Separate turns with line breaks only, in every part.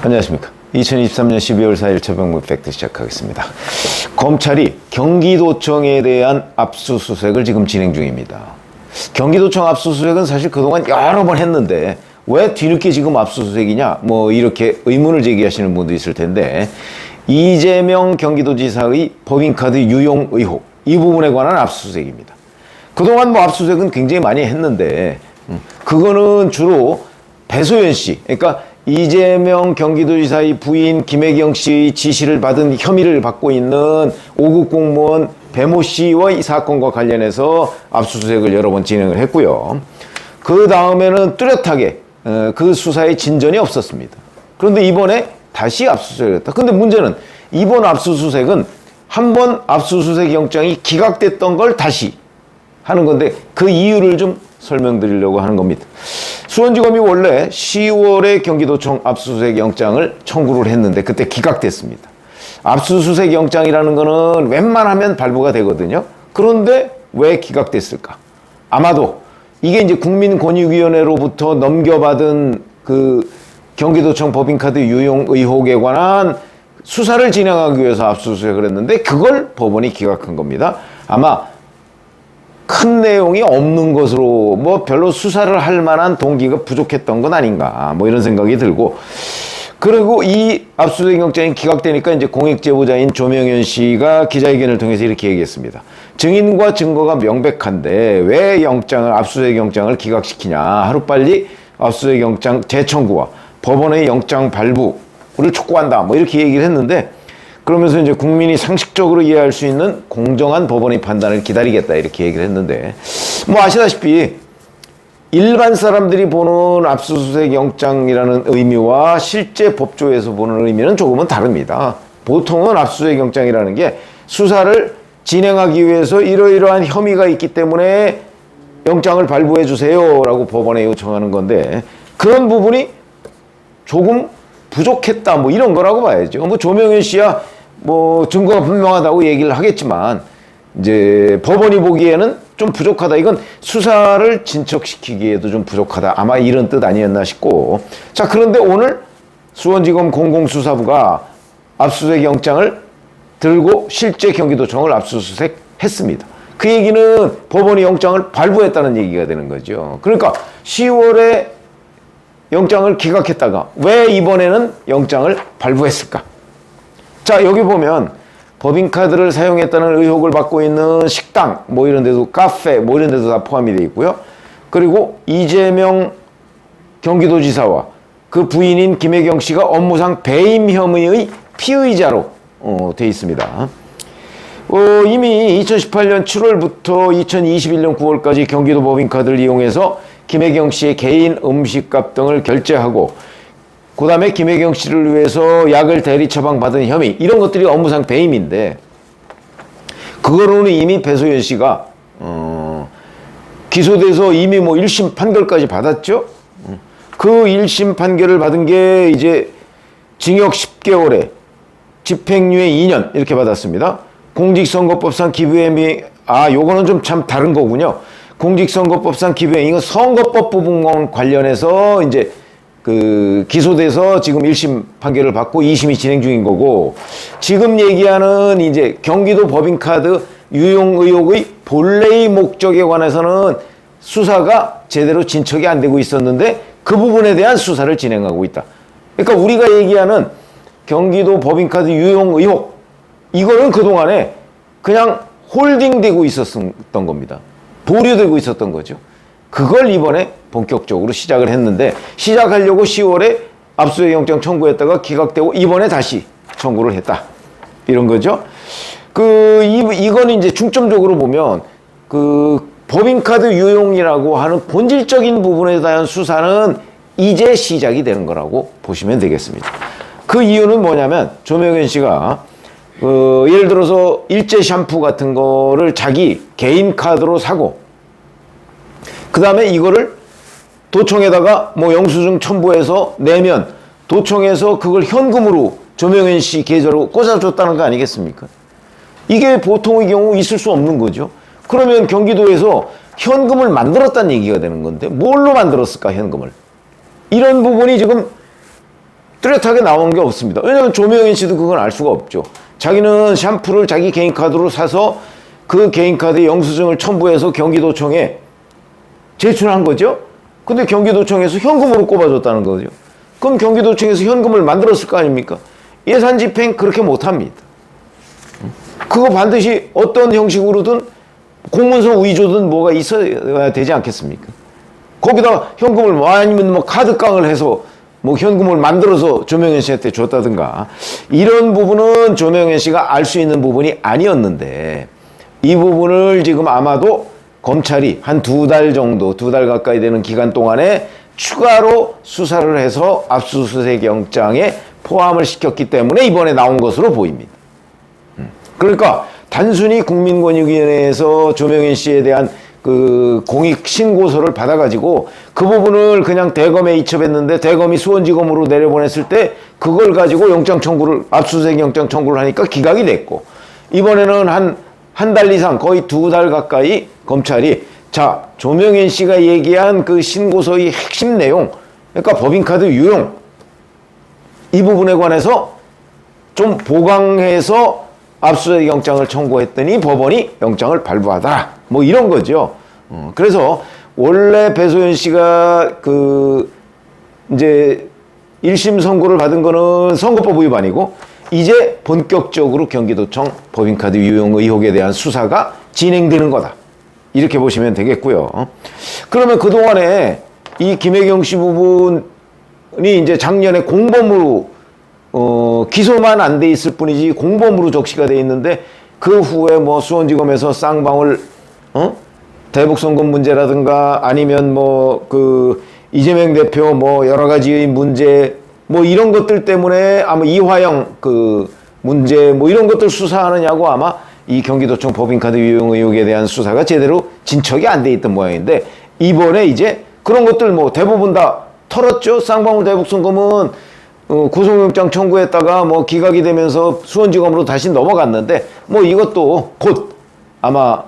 안녕하십니까. 2023년 12월 4일 최병무 팩트 시작하겠습니다. 검찰이 경기도청에 대한 압수수색을 지금 진행 중입니다. 경기도청 압수수색은 사실 그동안 여러 번 했는데 왜 뒤늦게 지금 압수수색이냐 뭐 이렇게 의문을 제기하시는 분도 있을 텐데, 이재명 경기도지사의 법인카드 유용 의혹, 이 부분에 관한 압수수색입니다. 그동안 뭐 압수수색은 굉장히 많이 했는데 그거는 주로 배소연 씨, 그러니까 이재명 경기도지사의 부인 김혜경 씨의 지시를 받은 혐의를 받고 있는 5급 공무원 배모 씨의 사건과 관련해서 압수수색을 여러 번 진행을 했고요. 그 다음에는 뚜렷하게 그 수사에 진전이 없었습니다. 그런데 이번에 다시 압수수색을 했다. 근데 문제는 이번 압수수색은 한 번 압수수색 영장이 기각됐던 걸 다시 하는 건데 그 이유를 좀 설명드리려고 하는 겁니다. 수원지검이 원래 10월에 경기도청 압수수색 영장을 청구를 했는데 그때 기각됐습니다. 압수수색 영장이라는 거는 웬만하면 발부가 되거든요. 그런데 왜 기각됐을까? 아마도 이게 이제 국민권익위원회로부터 넘겨받은 그 경기도청 법인카드 유용 의혹에 관한 수사를 진행하기 위해서 압수수색을 했는데 그걸 법원이 기각한 겁니다. 아마 큰 내용이 없는 것으로 뭐 별로 수사를 할 만한 동기가 부족했던 건 아닌가 뭐 이런 생각이 들고, 그리고 이 압수수색 영장이 기각되니까 이제 공익제보자인 조명현 씨가 기자회견을 통해서 이렇게 얘기했습니다. 증인과 증거가 명백한데 왜 압수수색 영장을 기각시키냐, 하루빨리 압수수색 영장 재청구와 법원의 영장 발부를 촉구한다 뭐 이렇게 얘기를 했는데, 그러면서 이제 국민이 상식적으로 이해할 수 있는 공정한 법원의 판단을 기다리겠다 이렇게 얘기를 했는데, 뭐 아시다시피 일반 사람들이 보는 압수수색 영장이라는 의미와 실제 법조에서 보는 의미는 조금은 다릅니다. 보통은 압수수색 영장이라는 게 수사를 진행하기 위해서 이러이러한 혐의가 있기 때문에 영장을 발부해 주세요 라고 법원에 요청하는 건데, 그런 부분이 조금 부족했다 뭐 이런 거라고 봐야죠. 뭐 조명현 씨야 뭐 증거가 분명하다고 얘기를 하겠지만 이제 법원이 보기에는 좀 부족하다. 이건 수사를 진척시키기에도 좀 부족하다. 아마 이런 뜻 아니었나 싶고. 자, 그런데 오늘 수원지검 공공수사부가 압수수색 영장을 들고 실제 경기도청을 압수수색했습니다. 그 얘기는 법원이 영장을 발부했다는 얘기가 되는 거죠. 그러니까 10월에 영장을 기각했다가 왜 이번에는 영장을 발부했을까? 자, 여기 보면 법인카드를 사용했다는 의혹을 받고 있는 식당, 뭐 이런 데도, 카페, 뭐 이런 데도 다 포함이 되어 있고요. 그리고 이재명 경기도지사와 그 부인인 김혜경 씨가 업무상 배임 혐의의 피의자로 되어 있습니다. 이미 2018년 7월부터 2021년 9월까지 경기도 법인카드를 이용해서 김혜경 씨의 개인 음식값 등을 결제하고, 그 다음에 김혜경 씨를 위해서 약을 대리 처방받은 혐의, 이런 것들이 업무상 배임인데, 그거로는 이미 배소연 씨가 기소돼서 이미 뭐 1심 판결까지 받았죠. 그 1심 판결을 받은 게 이제 징역 10개월에 집행유예 2년 이렇게 받았습니다. 공직선거법상 기부행위, 요거는 좀 참 다른 거군요. 공직선거법상 기부행위, 이건 선거법 부분 관련해서 이제 그 기소돼서 지금 1심 판결을 받고 2심이 진행 중인 거고, 지금 얘기하는 이제 경기도 법인카드 유용 의혹의 본래의 목적에 관해서는 수사가 제대로 진척이 안 되고 있었는데 그 부분에 대한 수사를 진행하고 있다. 그러니까 우리가 얘기하는 경기도 법인카드 유용 의혹, 이거는 그동안에 그냥 홀딩되고 있었던 겁니다. 보류되고 있었던 거죠. 그걸 이번에 본격적으로 시작을 했는데, 시작하려고 10월에 압수수색 영장 청구했다가 기각되고 이번에 다시 청구를 했다. 이런 거죠. 이건 이제 중점적으로 보면 그 법인카드 유용이라고 하는 본질적인 부분에 대한 수사는 이제 시작이 되는 거라고 보시면 되겠습니다. 그 이유는 뭐냐면 조명현 씨가 예를 들어서 일제 샴푸 같은 거를 자기 개인 카드로 사고, 그 다음에 이거를 도청에다가 뭐 영수증 첨부해서 내면 도청에서 그걸 현금으로 조명현 씨 계좌로 꽂아줬다는 거 아니겠습니까? 이게 보통의 경우 있을 수 없는 거죠. 그러면 경기도에서 현금을 만들었다는 얘기가 되는 건데 뭘로 만들었을까, 현금을? 이런 부분이 지금 뚜렷하게 나온 게 없습니다. 왜냐하면 조명인 씨도 그건 알 수가 없죠. 자기는 샴푸를 자기 개인 카드로 사서 그 개인 카드 영수증을 첨부해서 경기도청에 제출한 거죠. 근데 경기도청에서 현금으로 꼽아줬다는 거죠. 그럼 경기도청에서 현금을 만들었을 거 아닙니까? 예산 집행 그렇게 못합니다. 그거 반드시 어떤 형식으로든 공문서 위조든 뭐가 있어야 되지 않겠습니까? 거기다 현금을 뭐 아니면 뭐 카드깡을 해서 뭐 현금을 만들어서 조명현 씨한테 줬다든가 이런 부분은 조명현 씨가 알 수 있는 부분이 아니었는데 이 부분을 지금 아마도 검찰이 한 2달 정도, 2달 가까이 되는 기간 동안에 추가로 수사를 해서 압수수색 영장에 포함을 시켰기 때문에 이번에 나온 것으로 보입니다. 그러니까 단순히 국민권익위원회에서 조명현 씨에 대한 그 공익 신고서를 받아가지고 그 부분을 그냥 대검에 이첩했는데 대검이 수원지검으로 내려보냈을 때 그걸 가지고 영장 청구를 압수수색 영장 청구를 하니까 기각이 됐고 이번에는 한 달 이상 거의 2달 가까이 검찰이 자 조명현 씨가 얘기한 그 신고서의 핵심 내용 그러니까 법인카드 유용 이 부분에 관해서 좀 보강해서 압수수색 영장을 청구했더니 법원이 영장을 발부하더라. 뭐 이런 거죠. 그래서 원래 배소연 씨가 그 이제 1심 선고를 받은 거는 선거법 위반이고 이제 본격적으로 경기도청 법인카드 유용 의혹에 대한 수사가 진행되는 거다. 이렇게 보시면 되겠고요. 그러면 그동안에 이 김혜경 씨 부분이 이제 작년에 공범으로 기소만 안 돼 있을 뿐이지 공범으로 적시가 돼 있는데 그 후에 뭐 수원지검에서 쌍방울 대북송금 문제라든가 아니면 뭐 그 이재명 대표 뭐 여러 가지의 문제 뭐 이런 것들 때문에 아마 이화영 그 문제 뭐 이런 것들 수사하느냐고 아마 이 경기도청 법인카드 유용 의혹에 대한 수사가 제대로 진척이 안 돼 있던 모양인데 이번에 이제 그런 것들 뭐 대부분 다 털었죠. 쌍방울 대북송금은 구속영장 청구했다가 뭐 기각이 되면서 수원지검으로 다시 넘어갔는데 뭐 이것도 곧 아마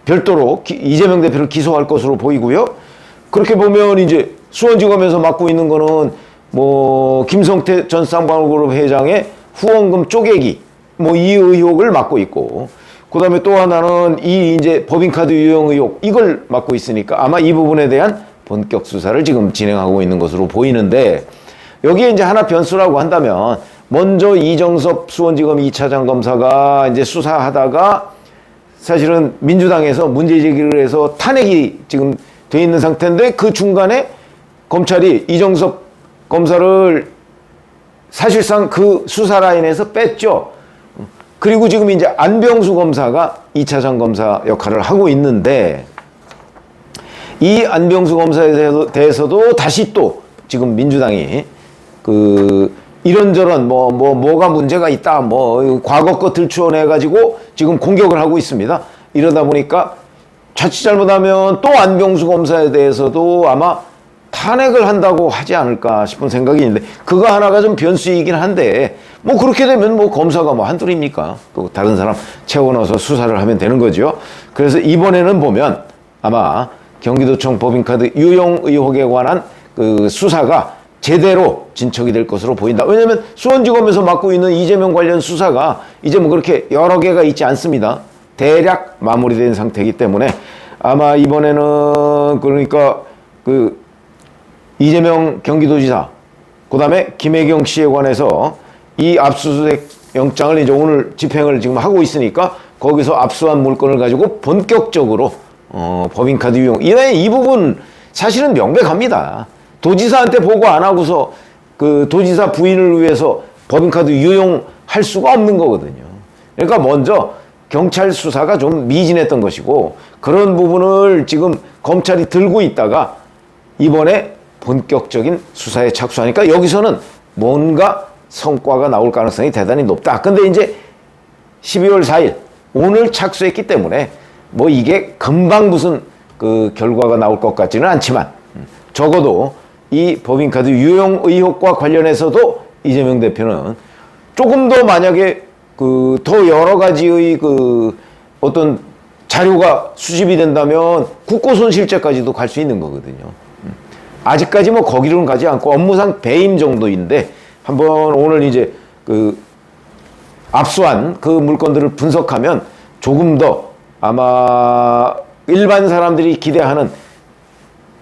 별도로 이재명 대표를 기소할 것으로 보이고요. 그렇게 보면 이제 수원지검에서 맡고 있는 거는 뭐 김성태 전 쌍방울그룹 회장의 후원금 쪼개기 뭐 이 의혹을 맡고 있고 그다음에 또 하나는 이 이제 법인카드 유용 의혹 이걸 맡고 있으니까 아마 이 부분에 대한 본격 수사를 지금 진행하고 있는 것으로 보이는데 여기에 이제 하나 변수라고 한다면 먼저 이정섭 수원지검 2차장 검사가 이제 수사하다가 사실은 민주당에서 문제 제기를 해서 탄핵이 지금 돼 있는 상태인데 그 중간에 검찰이 이정섭 검사를 사실상 그 수사 라인에서 뺐죠. 그리고 지금 이제 안병수 검사가 2차장 검사 역할을 하고 있는데 이 안병수 검사에 대해서도 다시 또 지금 민주당이 그 이런저런 뭐가 문제가 있다 뭐 과거 것 들추어내 가지고 지금 공격을 하고 있습니다. 이러다 보니까 자칫 잘못하면 또 안병수 검사에 대해서도 아마 탄핵을 한다고 하지 않을까 싶은 생각이 있는데 그거 하나가 좀 변수이긴 한데 뭐 그렇게 되면 뭐 검사가 뭐 한둘입니까? 또 다른 사람 채워넣어서 수사를 하면 되는 거죠. 그래서 이번에는 보면 아마 경기도청 법인카드 유용 의혹에 관한 그 수사가 제대로 진척이 될 것으로 보인다. 왜냐하면 수원지검에서 맡고 있는 이재명 관련 수사가 이제 뭐 그렇게 여러 개가 있지 않습니다. 대략 마무리된 상태이기 때문에 아마 이번에는 그러니까 그 이재명 경기도지사 그다음에 김혜경 씨에 관해서 이 압수수색 영장을 이제 오늘 집행을 지금 하고 있으니까 거기서 압수한 물건을 가지고 본격적으로 법인카드 유용 이 부분 사실은 명백합니다. 도지사한테 보고 안 하고서 그 도지사 부인을 위해서 법인카드 유용할 수가 없는 거거든요. 그러니까 먼저 경찰 수사가 좀 미진했던 것이고 그런 부분을 지금 검찰이 들고 있다가 이번에 본격적인 수사에 착수하니까 여기서는 뭔가 성과가 나올 가능성이 대단히 높다. 근데 이제 12월 4일 오늘 착수했기 때문에 뭐 이게 금방 무슨 그 결과가 나올 것 같지는 않지만 적어도 이 법인카드 유용 의혹과 관련해서도 이재명 대표는 조금 더 만약에 그 더 여러 가지의 그 어떤 자료가 수집이 된다면 국고손실죄까지도 갈 수 있는 거거든요. 아직까지 뭐 거기로는 가지 않고 업무상 배임 정도인데 한번 오늘 이제 그 압수한 그 물건들을 분석하면 조금 더 아마 일반 사람들이 기대하는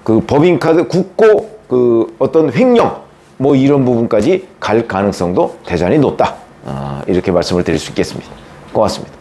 그 법인카드 국고 그 어떤 횡령 뭐 이런 부분까지 갈 가능성도 대단히 높다. 이렇게 말씀을 드릴 수 있겠습니다. 고맙습니다.